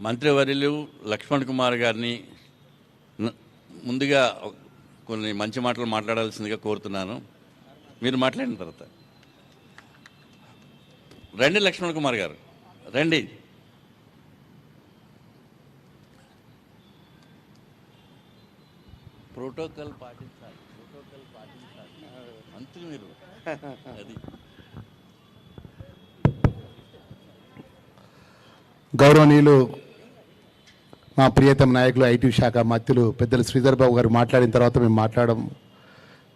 మంత్రివర్యులు లక్ష్మణ్ కుమార్ గారిని ముందుగా కొన్ని మంచి మాటలు మాట్లాడాల్సిందిగా కోరుతున్నాను. మీరు మాట్లాడిన తర్వాత రండి లక్ష్మణ్ కుమార్ గారు రండి. ప్రోటోకాల్ పాటించాలి, మంత్రి మీరు అది. గౌరవనీయులు మా ప్రియతమ నాయకులు ఐటీ శాఖ మంత్రులు పెద్దలు శ్రీధర్ బాబు గారు మాట్లాడిన తర్వాత మేము మాట్లాడడం,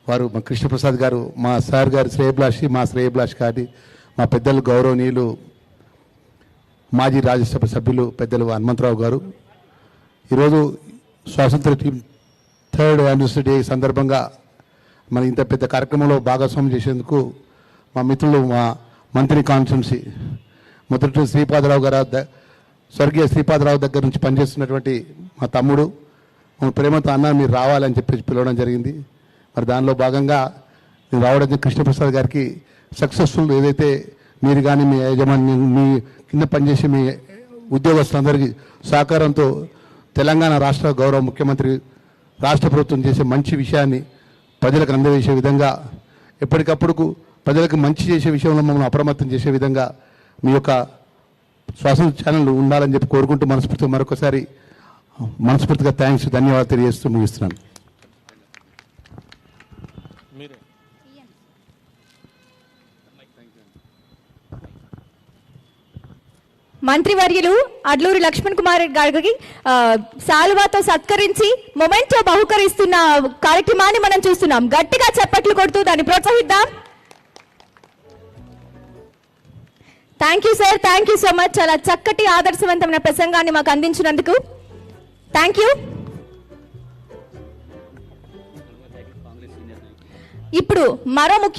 వారు మా కృష్ణప్రసాద్ గారు మా సార్ గారు శ్రేయభిలాషి, మా శ్రేయభిలాషి గారి మా పెద్దలు గౌరవనీయులు మాజీ రాజ్యసభ సభ్యులు పెద్దలు హనుమంతరావు గారు, ఈరోజు స్వాతంత్ర టీం 3rd యానివర్సరీ డే సందర్భంగా మన ఇంత పెద్ద కార్యక్రమంలో భాగస్వామ్యం చేసేందుకు మా మిత్రులు మా మంత్రి కాన్స్టిట్యున్సీ మొదటి శ్రీపాదరావు గారు, స్వర్గీయ శ్రీపాదరావు దగ్గర నుంచి పనిచేస్తున్నటువంటి మా తమ్ముడు మా ప్రేమతో అన్న మీరు రావాలని చెప్పి పిలవడం జరిగింది. మరి దానిలో భాగంగా నేను రావడం కృష్ణప్రసాద్ గారికి సక్సెస్ఫుల్ ఏదైతే మీరు కానీ మీ యాజమాన్యం మీ కింద పనిచేసే మీ ఉద్యోగస్తులందరికీ సహకారంతో తెలంగాణ రాష్ట్ర గౌరవ ముఖ్యమంత్రి రాష్ట్ర ప్రభుత్వం చేసే మంచి విషయాన్ని ప్రజలకు అందజేసే విధంగా ఎప్పటికప్పుడు ప్రజలకు మంచి చేసే విషయంలో మమ్మల్ని అప్రమత్తం చేసే విధంగా మీ యొక్క శ్వాస ఛానల్ ఉండాలని చెప్పి కోరుకుంటూ మరొకసారి మనస్ఫూర్తిగా థ్యాంక్స్ ధన్యవాదాలు తెలియజేస్తూ ముగిస్తున్నాను. మంత్రివర్యులు అడ్లూరి లక్ష్మణ్ కుమార్ గారికి శాలువాతో సత్కరించి మొమెంటో బహుకరిస్తున్న కార్యక్రమాన్ని మనం చూస్తున్నాం. గట్టిగా చప్పట్లు కొడుతూ దాన్ని ప్రోత్సహిద్దాం. Thank you sir, thank you so much. చాలా చక్కటి ఆదర్శవంతమైన ప్రసంగాన్ని మాకు అందించినందుకు థ్యాంక్ యూ. ఇప్పుడు మరో ముఖ్య